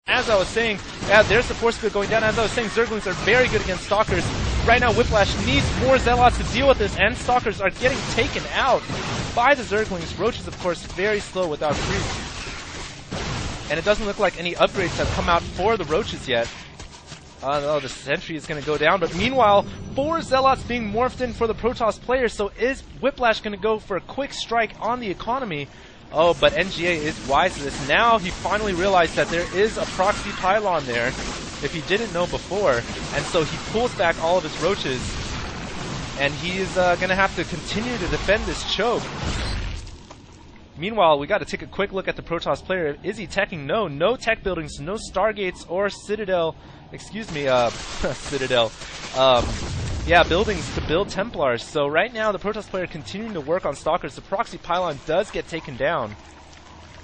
As I was saying, yeah, there's the force field going down. As I was saying, Zerglings are very good against Stalkers. Right now, Whiplash needs more Zealots to deal with this, and Stalkers are getting taken out by the Zerglings. Roaches, of course, very slow without creep. And it doesn't look like any upgrades have come out for the Roaches yet. Oh, the sentry is going to go down. But meanwhile, 4 Zealots being morphed in for the Protoss player. So is Whiplash going to go for a quick strike on the economy? Oh, but NGA is wise to this. Now he finally realized that there is a proxy pylon there, if he didn't know before. And so he pulls back all of his Roaches. And he's going to have to continue to defend this choke. Meanwhile, we got to take a quick look at the Protoss player. Is he teching? No. No tech buildings, no Stargates or Citadel. Excuse me, Citadel. Yeah, buildings to build Templars. So right now, the Protoss player continuing to work on Stalkers. The proxy pylon does get taken down.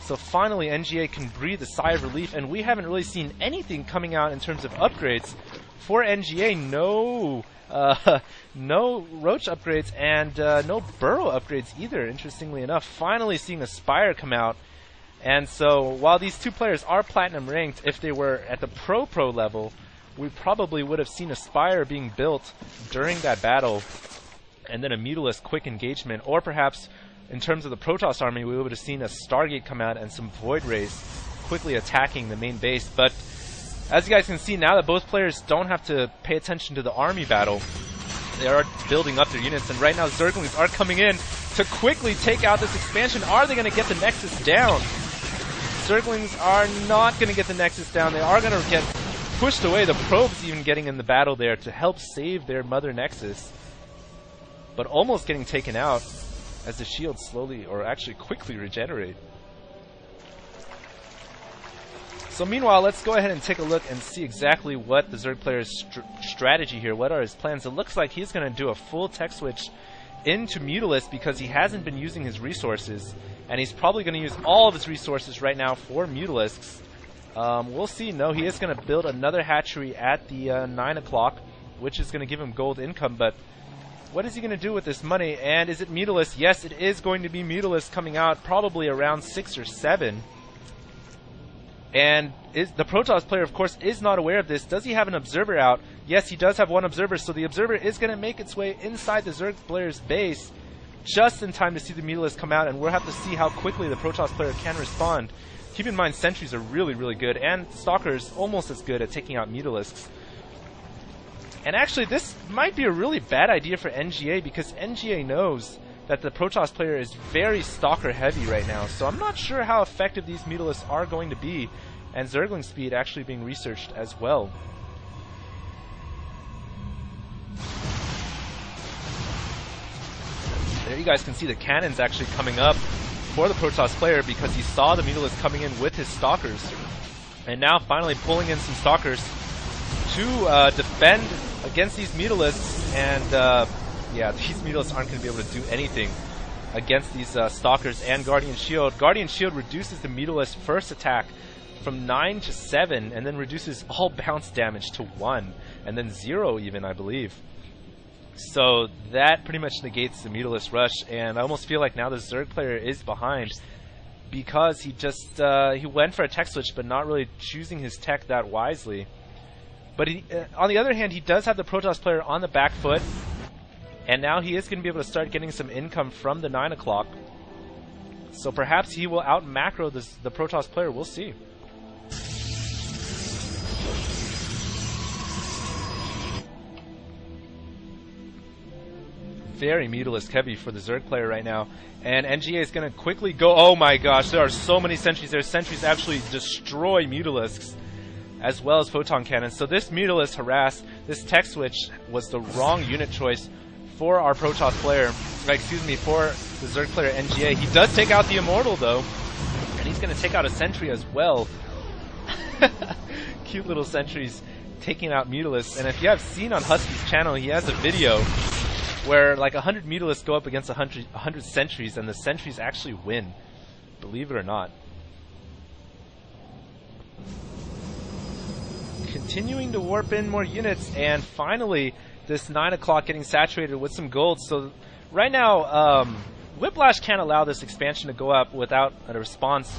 So finally, NGA can breathe a sigh of relief, and we haven't really seen anything coming out in terms of upgrades. For NGA, no Roach upgrades and no Burrow upgrades either, interestingly enough. Finally seeing a Spire come out. And so, while these two players are Platinum ranked, if they were at the Pro level, we probably would have seen a Spire being built during that battle, and then a Mutalisk quick engagement, or perhaps, in terms of the Protoss army, we would have seen a Stargate come out and some Void Rays quickly attacking the main base. But, as you guys can see, now that both players don't have to pay attention to the army battle, they are building up their units, and right now Zerglings are coming in to quickly take out this expansion. Are they going to get the Nexus down? Zerglings are not going to get the Nexus down. They are going to get pushed away. The Probes even getting in the battle there to help save their Mother Nexus, but almost getting taken out as the shields slowly, or actually quickly, regenerate. So meanwhile, let's go ahead and take a look and see exactly what the Zerg player's strategy here. What are his plans? It looks like he's going to do a full tech switch into Mutalisk because he hasn't been using his resources, and he's probably going to use all of his resources right now for Mutalisks. We'll see. No, he is going to build another hatchery at the 9 o'clock, which is going to give him gold income, but what is he going to do with this money? And is it Mutalisk? Yes, it is going to be Mutalisk coming out probably around 6 or 7. And the Protoss player, of course, is not aware of this. Does he have an observer out? Yes, he does have one observer, so the observer is going to make its way inside the Zerg player's base just in time to see the Mutalisk come out, and we'll have to see how quickly the Protoss player can respond. Keep in mind, sentries are really, really good, and Stalkers almost as good at taking out Mutalisks. And actually, this might be a really bad idea for NGA, because NGA knows that the Protoss player is very Stalker heavy right now, so I'm not sure how effective these Mutalisks are going to be, and Zergling speed actually being researched as well. There you guys can see the cannons actually coming up for the Protoss player because he saw the Mutalisk coming in with his Stalkers, and now finally pulling in some Stalkers to defend against these Mutalisks, and yeah, these Mutalisks aren't going to be able to do anything against these Stalkers and Guardian Shield. Guardian Shield reduces the Mutalisk first attack from 9 to 7, and then reduces all bounce damage to 1, and then 0 even, I believe. So that pretty much negates the Mutalisk rush, and I almost feel like now the Zerg player is behind because he just he went for a tech switch, but not really choosing his tech that wisely. But he, on the other hand, he does have the Protoss player on the back foot, and now he is going to be able to start getting some income from the 9 o'clock. So perhaps he will out-macro the Protoss player. We'll see. Very Mutalisk heavy for the Zerg player right now. And NGA is going to quickly go... Oh my gosh, there are so many sentries. Their sentries actually destroy Mutalisks, as well as photon cannons. So this Mutalisk harass, this tech switch was the wrong unit choice for our Protoss player, excuse me, for the Zerg player NGA. He does take out the Immortal though, and he's going to take out a sentry as well. Cute little sentries taking out Mutalisks. And if you have seen on Husky's channel, he has a video where like 100 Mutalisks go up against 100 sentries, and the sentries actually win, believe it or not. Continuing to warp in more units, and finally this 9 o'clock getting saturated with some gold. So right now Whiplash can't allow this expansion to go up without a response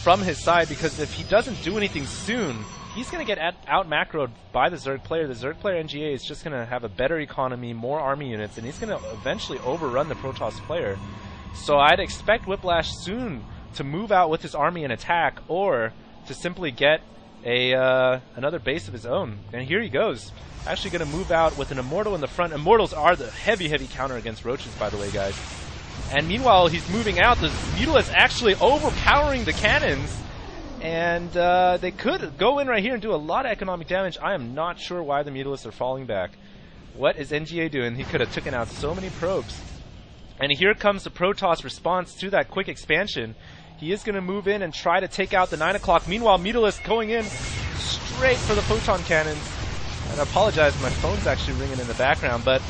from his side, because if he doesn't do anything soon, he's going to get out macroed by the Zerg player. The Zerg player NGA is just going to have a better economy, more army units, and he's going to eventually overrun the Protoss player. So I'd expect Whiplash soon to move out with his army and attack, or to simply get another base of his own. And here he goes. Actually going to move out with an Immortal in the front. Immortals are the heavy counter against Roaches, by the way, guys. And meanwhile, he's moving out. The Mutalisk actually overpowering the cannons. And they could go in right here and do a lot of economic damage. I am not sure why the Mutalisks are falling back. What is NGA doing? He could have taken out so many probes. And here comes the Protoss response to that quick expansion. He is going to move in and try to take out the 9 o'clock. Meanwhile, Mutalisk going in straight for the photon cannons. And I apologize, my phone's actually ringing in the background, but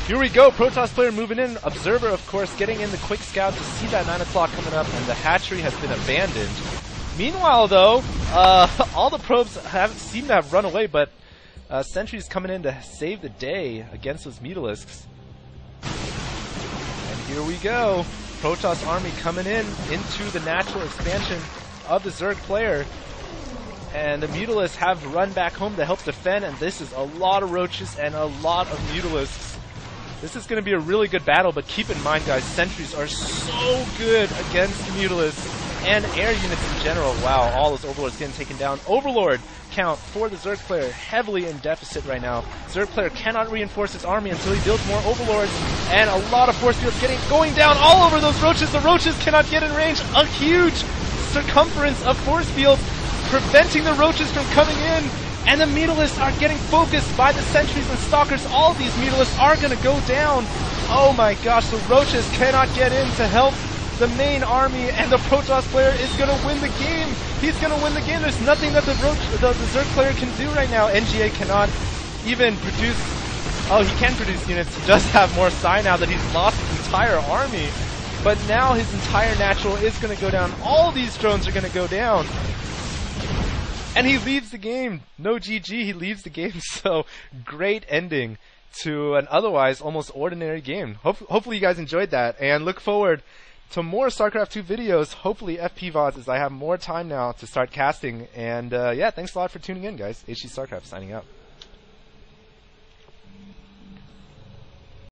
here we go. Protoss player moving in. Observer, of course, getting in the quick scout to see that 9 o'clock coming up, and the hatchery has been abandoned. Meanwhile, though, all the probes seem to have run away, but Sentry's coming in to save the day against those Mutalisks. And here we go. Protoss army coming in into the natural expansion of the Zerg player. And the Mutalisks have run back home to help defend, and this is a lot of Roaches and a lot of Mutalisks. This is going to be a really good battle, but keep in mind, guys, Sentries are so good against Mutalisks and air units in general. Wow, all those Overlords getting taken down. Overlord count for the Zerg player heavily in deficit right now. Zerg player cannot reinforce his army until he builds more Overlords, and a lot of force fields going down all over those Roaches. The Roaches cannot get in range. A huge circumference of force fields preventing the Roaches from coming in, and the Mutalisks are getting focused by the Sentries and Stalkers. All these Mutalisks are going to go down. Oh my gosh, the Roaches cannot get in to help the main army, and the Protoss player is going to win the game. He's going to win the game. There's nothing that the Zerg player can do right now. NGA cannot even produce... Oh, he can produce units. He does have more psi now that he's lost his entire army. But now his entire natural is going to go down. All these drones are going to go down. And he leaves the game. No GG, he leaves the game. So, great ending to an otherwise almost ordinary game. Hopefully you guys enjoyed that, and look forward to more StarCraft 2 videos, hopefully FP VODs, as I have more time now to start casting. And yeah, thanks a lot for tuning in, guys. HG Starcraft signing out.